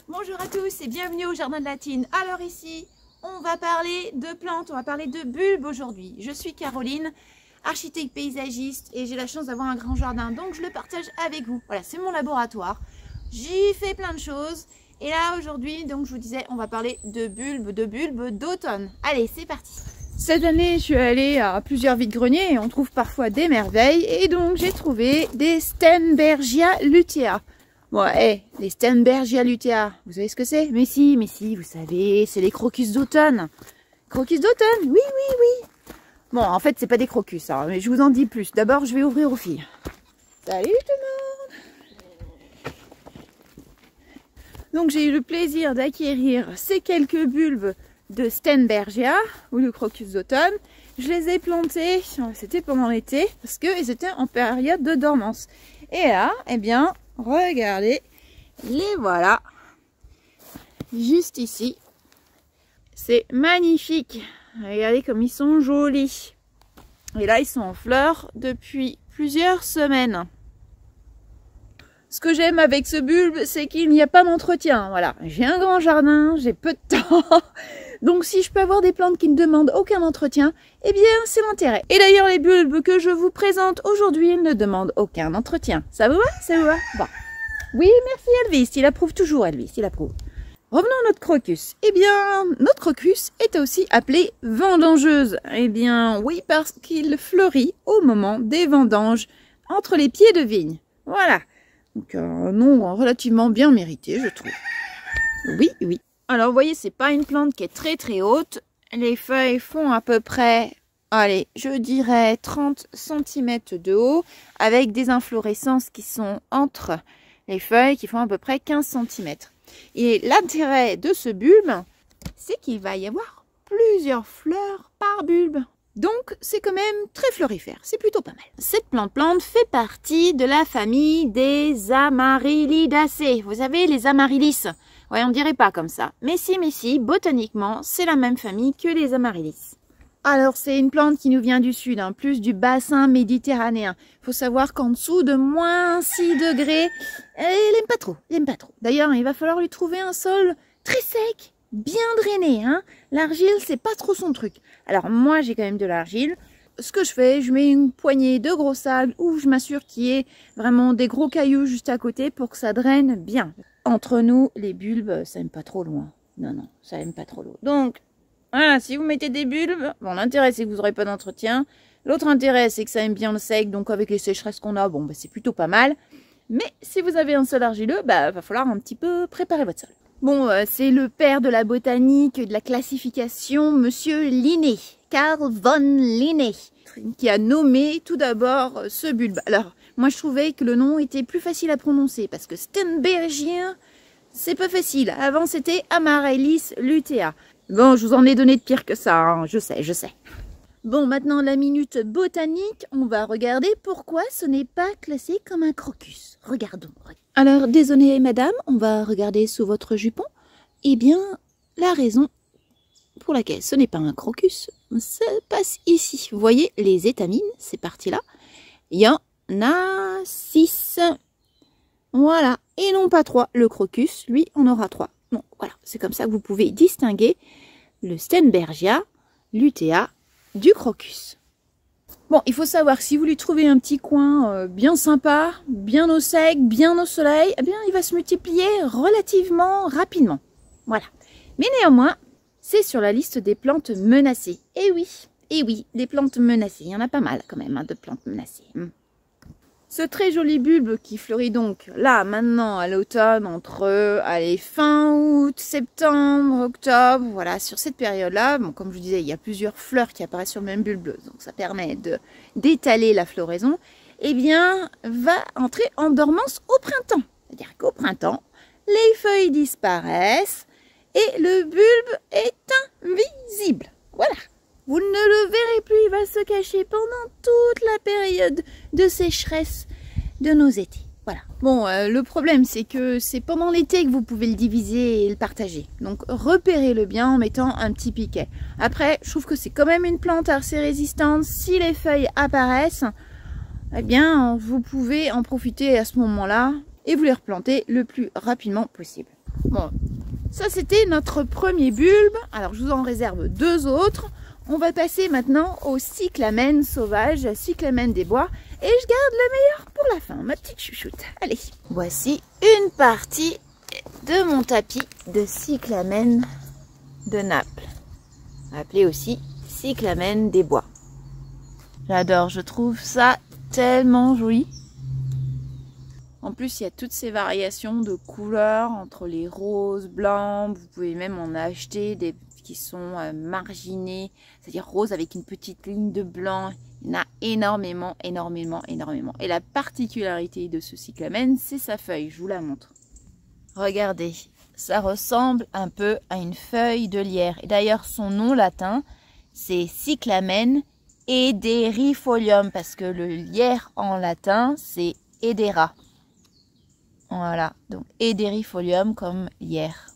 Bonjour à tous et bienvenue au Jardin de la Tine. Alors ici, on va parler de plantes, on va parler de bulbes aujourd'hui. Je suis Caroline, architecte paysagiste et j'ai la chance d'avoir un grand jardin, donc je le partage avec vous. Voilà, c'est mon laboratoire. J'y fais plein de choses et là aujourd'hui, donc je vous disais, on va parler de bulbes d'automne. Allez, c'est parti. Cette année, je suis allée à plusieurs vides-greniers et on trouve parfois des merveilles et donc j'ai trouvé des Sternbergia lutea. Bon, les Sternbergia lutea, vous savez ce que c'est? Mais si, vous savez, c'est les crocus d'automne. Crocus d'automne, oui. Bon, en fait, c'est pas des crocus, hein, mais je vous en dis plus. D'abord, je vais ouvrir aux filles. Salut tout le monde! Donc, j'ai eu le plaisir d'acquérir ces quelques bulbes de Sternbergia, ou de crocus d'automne. Je les ai plantés, c'était pendant l'été, parce qu'ils étaient en période de dormance. Et là, eh bien... regardez, les voilà, juste ici. C'est magnifique. Regardez comme ils sont jolis. Et là, ils sont en fleurs depuis plusieurs semaines. Ce que j'aime avec ce bulbe, c'est qu'il n'y a pas d'entretien. Voilà, j'ai un grand jardin, j'ai peu de temps. Donc si je peux avoir des plantes qui ne demandent aucun entretien, eh bien c'est l'intérêt. Et d'ailleurs les bulbes que je vous présente aujourd'hui ne demandent aucun entretien. Ça vous va? Ça vous va? Bon. Oui, merci Elvis, il approuve toujours Elvis, il approuve. Revenons à notre crocus. Eh bien, notre crocus est aussi appelé vendangeuse. Eh bien, oui, parce qu'il fleurit au moment des vendanges, entre les pieds de vigne. Voilà. Donc un nom relativement bien mérité, je trouve. Oui. Alors, vous voyez, c'est pas une plante qui est très haute. Les feuilles font à peu près, allez, je dirais 30 cm de haut, avec des inflorescences qui sont entre les feuilles qui font à peu près 15 cm. Et l'intérêt de ce bulbe, c'est qu'il va y avoir plusieurs fleurs par bulbe. Donc, c'est quand même très fleurifère, c'est plutôt pas mal. Cette plante fait partie de la famille des Amaryllidaceae. Vous savez, les amaryllis. Ouais, on dirait pas comme ça. Mais si, botaniquement, c'est la même famille que les amaryllis. Alors, c'est une plante qui nous vient du sud, hein, plus du bassin méditerranéen. Il faut savoir qu'en dessous de moins 6 degrés, elle n'aime pas trop. D'ailleurs, il va falloir lui trouver un sol très sec, bien drainé. Hein. L'argile, c'est pas trop son truc. Alors, moi, j'ai quand même de l'argile. Ce que je fais, je mets une poignée de gros sable où je m'assure qu'il y ait vraiment des gros cailloux juste à côté pour que ça draine bien. Entre nous, les bulbes, ça aime pas trop loin. Non, ça aime pas trop l'eau. Donc, voilà, si vous mettez des bulbes, bon, l'intérêt c'est que vous n'aurez pas d'entretien. L'autre intérêt c'est que ça aime bien le sec, donc avec les sécheresses qu'on a, bon, bah, c'est plutôt pas mal. Mais si vous avez un sol argileux, bah, va falloir un petit peu préparer votre sol. Bon, c'est le père de la botanique, de la classification, Monsieur Linné, Carl von Linné, qui a nommé tout d'abord ce bulbe. Alors, moi je trouvais que le nom était plus facile à prononcer, parce que Sternbergia, c'est pas facile. Avant c'était Amaryllis lutea. Bon, je vous en ai donné de pire que ça, hein. Je sais. Bon, maintenant la minute botanique, on va regarder pourquoi ce n'est pas classé comme un crocus. Regardons. Alors, désolé madame, on va regarder sous votre jupon. Eh bien, la raison pour laquelle ce n'est pas un crocus, ça passe ici. Vous voyez les étamines, ces parties-là. Il y en a 6. Voilà, et non pas 3. Le crocus, lui, en aura 3. Bon, voilà, c'est comme ça que vous pouvez distinguer le Sternbergia lutea du crocus. Bon, il faut savoir, si vous lui trouvez un petit coin bien sympa, bien au sec, bien au soleil, eh bien, il va se multiplier relativement rapidement. Voilà. Mais néanmoins, c'est sur la liste des plantes menacées. Et oui, des plantes menacées. Il y en a pas mal quand même, hein, de plantes menacées. Ce très joli bulbe qui fleurit donc là, maintenant, à l'automne, entre fin août, septembre, octobre, voilà, sur cette période-là, bon, comme je vous disais, il y a plusieurs fleurs qui apparaissent sur le même bulbe, donc ça permet d'étaler la floraison, eh bien, va entrer en dormance au printemps. C'est-à-dire qu'au printemps, les feuilles disparaissent et le bulbe est invisible. Voilà. Vous ne le verrez plus, il va se cacher pendant toute la période de sécheresse de nos étés. Voilà. Bon, le problème, c'est que c'est pendant l'été que vous pouvez le diviser et le partager. Donc, repérez-le bien en mettant un petit piquet. Après, je trouve que c'est quand même une plante assez résistante. Si les feuilles apparaissent, eh bien, vous pouvez en profiter à ce moment-là et vous les replanter le plus rapidement possible. Bon, ça c'était notre premier bulbe. Alors je vous en réserve 2 autres. On va passer maintenant au cyclamen sauvage, cyclamen des bois. Et je garde le meilleur pour la fin, ma petite chouchoute. Allez, voici une partie de mon tapis de cyclamen de Naples. Appelé aussi cyclamen des bois. J'adore, je trouve ça tellement joli. En plus, il y a toutes ces variations de couleurs entre les roses, blancs. Vous pouvez même en acheter des qui sont marginés, c'est-à-dire roses avec une petite ligne de blanc. Il y en a énormément, énormément, énormément. Et la particularité de ce cyclamen, c'est sa feuille. Je vous la montre. Regardez, ça ressemble un peu à une feuille de lierre. Et d'ailleurs, son nom latin, c'est cyclamen ederifolium, parce que le lierre en latin, c'est edera. Voilà, donc ederifolium comme lierre.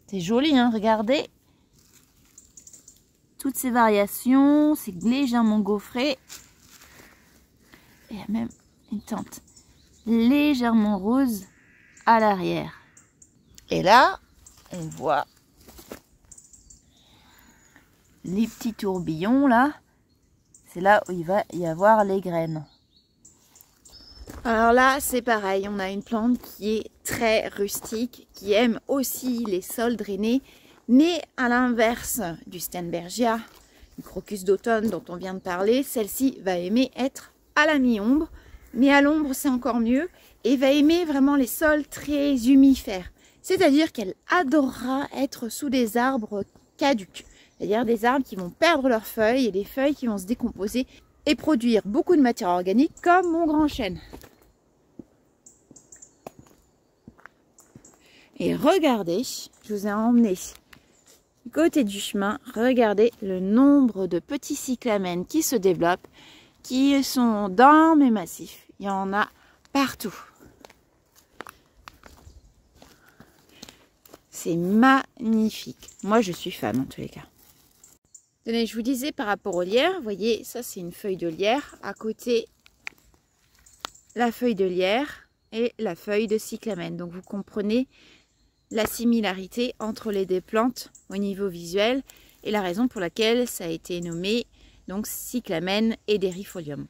C'est joli, hein, regardez. Toutes ces variations, c'est légèrement gaufré. Il y a même une teinte légèrement rose à l'arrière. Et là, on voit les petits tourbillons là. C'est là où il va y avoir les graines. Alors là, c'est pareil. On a une plante qui est très rustique, qui aime aussi les sols drainés. Mais à l'inverse du Steinbergia, du crocus d'automne dont on vient de parler, celle-ci va aimer être à la mi-ombre, mais à l'ombre c'est encore mieux, et va aimer vraiment les sols très humifères. C'est-à-dire qu'elle adorera être sous des arbres caducs, c'est-à-dire des arbres qui vont perdre leurs feuilles et des feuilles qui vont se décomposer et produire beaucoup de matière organique comme mon grand chêne. Et regardez, je vous ai emmené du côté du chemin, regardez le nombre de petits cyclamens qui se développent, qui sont dans mes massifs. Il y en a partout. C'est magnifique. Moi, je suis fan en tous les cas. Tenez, je vous disais par rapport au lierre, vous voyez, ça c'est une feuille de lierre. À côté, la feuille de lierre et la feuille de cyclamen. Donc vous comprenez la similarité entre les deux plantes au niveau visuel et la raison pour laquelle ça a été nommé donc cyclamen ederifolium.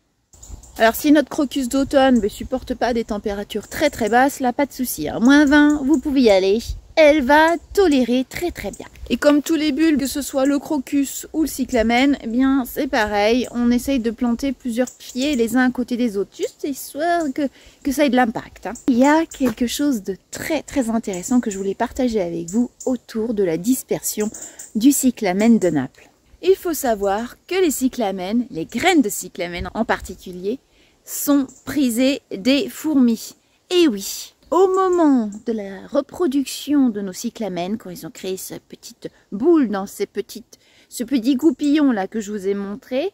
Alors si notre crocus d'automne ne supporte pas des températures très très basses, là pas de souci, hein. -20, vous pouvez y aller, elle va tolérer très très bien. Et comme tous les bulbes, que ce soit le crocus ou le cyclamen, eh bien c'est pareil, on essaye de planter plusieurs pieds les uns à côté des autres, juste histoire que ça ait de l'impact, hein. Il y a quelque chose de très très intéressant que je voulais partager avec vous autour de la dispersion du cyclamen de Naples. Il faut savoir que les cyclamens, les graines de cyclamen en particulier, sont prisées des fourmis. Et oui, au moment de la reproduction de nos cyclamens, quand ils ont créé cette petite boule dans ce petit goupillon là que je vous ai montré,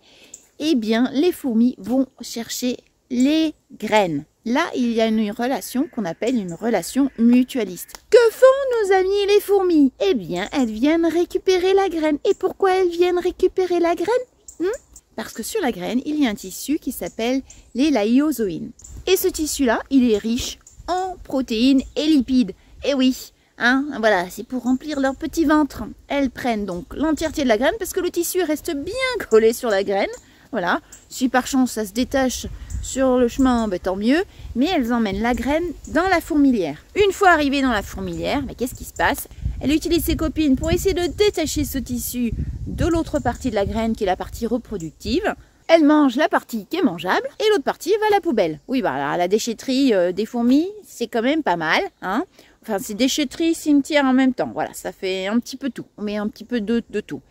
eh bien les fourmis vont chercher les graines. Là, il y a une relation qu'on appelle une relation mutualiste. Que font nos amis les fourmis? Eh bien, elles viennent récupérer la graine. Et pourquoi elles viennent récupérer la graine? Parce que sur la graine, il y a un tissu qui s'appelle les laïozoïnes. Et ce tissu-là, il est riche en protéines et lipides. Et oui, hein, voilà, c'est pour remplir leur petit ventre. Elles prennent donc l'entièreté de la graine parce que le tissu reste bien collé sur la graine. Voilà, si par chance ça se détache sur le chemin, ben, tant mieux, mais elles emmènent la graine dans la fourmilière. Une fois arrivée dans la fourmilière, ben, qu'est-ce qui se passe? Elle utilise ses copines pour essayer de détacher ce tissu de l'autre partie de la graine qui est la partie reproductive. Elle mange la partie qui est mangeable et l'autre partie va à la poubelle. Oui, bah, la déchetterie des fourmis, c'est quand même pas mal, hein. Enfin, c'est déchetterie, cimetière en même temps. Voilà, ça fait un petit peu tout. On met un petit peu de tout.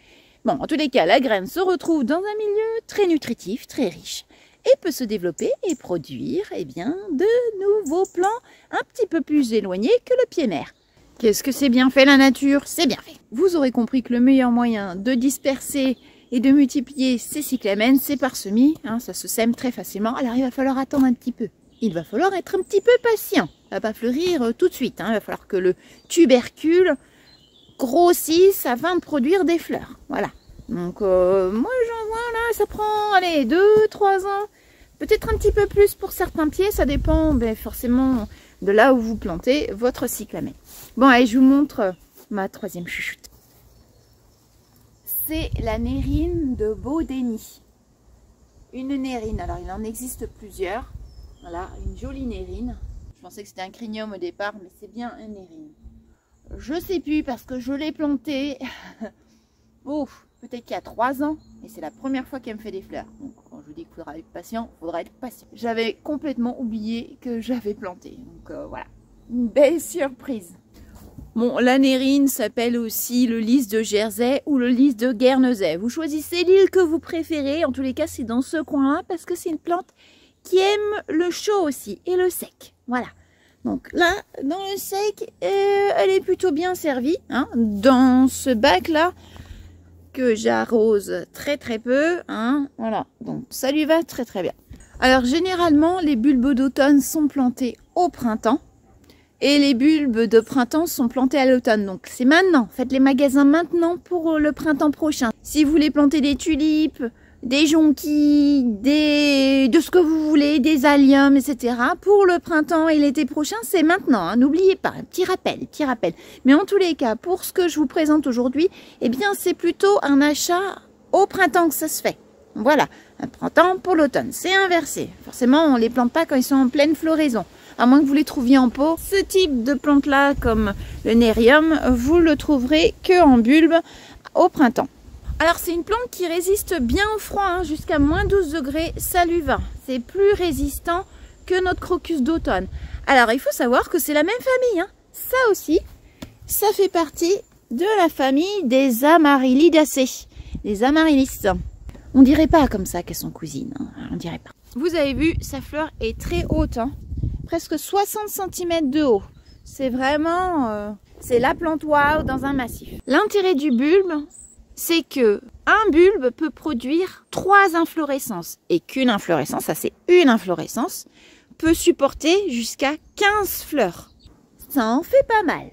Bon, en tous les cas, la graine se retrouve dans un milieu très nutritif, très riche, et peut se développer et produire eh bien, de nouveaux plants un petit peu plus éloignés que le pied-mère. Qu'est-ce que c'est bien fait la nature? C'est bien fait. Vous aurez compris que le meilleur moyen de disperser et de multiplier ces cyclamens, c'est par semis, hein, ça se sème très facilement. Alors il va falloir attendre un petit peu. Il va falloir être un petit peu patient. Ça va pas fleurir tout de suite, hein. Il va falloir que le tubercule grossisse afin de produire des fleurs. Voilà. Donc moi j'en vois là, ça prend allez 2-3 ans, peut-être un petit peu plus pour certains pieds, ça dépend forcément de là où vous plantez votre cyclamen. Bon, allez, je vous montre ma troisième chuchoute. C'est la nérine de Bodénie. Une nérine, alors il en existe plusieurs. Voilà, une jolie nérine. Je pensais que c'était un crinium au départ, mais c'est bien une nérine. Je sais plus parce que je l'ai plantée oh, peut-être qu'il y a 3 ans. Et c'est la première fois qu'elle me fait des fleurs. Donc quand je vous dis qu'il faudra être patient, il faudra être patient. J'avais complètement oublié que j'avais planté. Donc voilà, une belle surprise. Bon, la nérine s'appelle aussi le lys de Jersey ou le lys de Guernesey. Vous choisissez l'île que vous préférez. En tous les cas, c'est dans ce coin-là parce que c'est une plante qui aime le chaud aussi et le sec. Voilà. Donc là, dans le sec, elle est plutôt bien servie. Hein, dans ce bac-là, que j'arrose très peu. Hein, voilà. Donc ça lui va très bien. Alors généralement, les bulbes d'automne sont plantés au printemps. Et les bulbes de printemps sont plantés à l'automne. Donc c'est maintenant. Faites les magasins maintenant pour le printemps prochain. Si vous voulez planter des tulipes, des jonquilles, de ce que vous voulez, des alliums, etc. Pour le printemps et l'été prochain, c'est maintenant. Hein. N'oubliez pas, un petit rappel. Mais en tous les cas, pour ce que je vous présente aujourd'hui, eh bien c'est plutôt un achat au printemps que ça se fait. Voilà, un printemps pour l'automne. C'est inversé. Forcément, on ne les plante pas quand ils sont en pleine floraison. À moins que vous les trouviez en pot. Ce type de plante-là, comme le nérium, vous le trouverez que en bulbe au printemps. Alors c'est une plante qui résiste bien au froid, hein, jusqu'à moins 12 degrés, ça lui va. C'est plus résistant que notre crocus d'automne. Alors il faut savoir que c'est la même famille. Hein. Ça aussi, ça fait partie de la famille des Amaryllidaceae. Les amaryllis. On dirait pas comme ça qu'elles sont cousines. Hein. On dirait pas. Vous avez vu, sa fleur est très haute. Hein. Presque 60 cm de haut. C'est vraiment... c'est la plante wow dans un massif. L'intérêt du bulbe, c'est que un bulbe peut produire 3 inflorescences. Et qu'une inflorescence, ça c'est une inflorescence, peut supporter jusqu'à 15 fleurs. Ça en fait pas mal.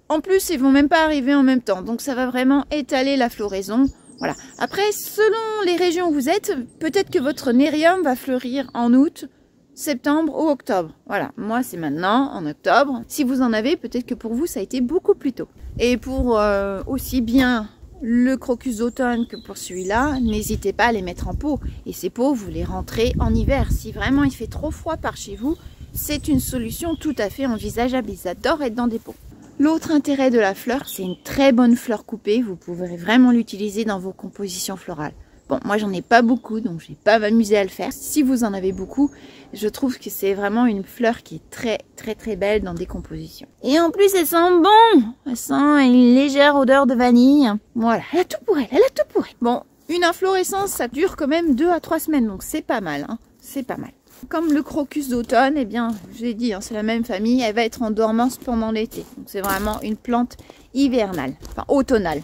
En plus, ils vont même pas arriver en même temps. Donc ça va vraiment étaler la floraison. Voilà. Après, selon les régions où vous êtes, peut-être que votre nérium va fleurir en août, septembre ou octobre. Voilà, moi c'est maintenant, en octobre. Si vous en avez, peut-être que pour vous, ça a été beaucoup plus tôt. Et pour aussi bien le crocus d'automne que pour celui-là, n'hésitez pas à les mettre en pot. Et ces pots, vous les rentrez en hiver. Si vraiment il fait trop froid par chez vous, c'est une solution tout à fait envisageable. Ils adorent être dans des pots. L'autre intérêt de la fleur, c'est une très bonne fleur coupée. Vous pourrez vraiment l'utiliser dans vos compositions florales. Bon, moi j'en ai pas beaucoup, donc je vais pas m'amuser à le faire. Si vous en avez beaucoup, je trouve que c'est vraiment une fleur qui est très belle dans des compositions. Et en plus, elle sent bon. Elle sent une légère odeur de vanille. Voilà, elle a tout pour elle, Bon, une inflorescence, ça dure quand même 2 à 3 semaines, donc c'est pas mal, hein. C'est pas mal. Comme le crocus d'automne, eh bien, je l'ai dit, hein, c'est la même famille, elle va être en dormance pendant l'été. Donc c'est vraiment une plante hivernale, enfin automnale.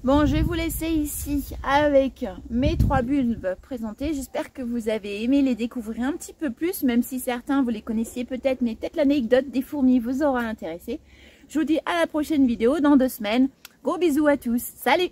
Bon, je vais vous laisser ici avec mes 3 bulbes présentés. J'espère que vous avez aimé les découvrir un petit peu plus, même si certains vous les connaissiez peut-être, mais peut-être l'anecdote des fourmis vous aura intéressé. Je vous dis à la prochaine vidéo dans 2 semaines. Gros bisous à tous. Salut!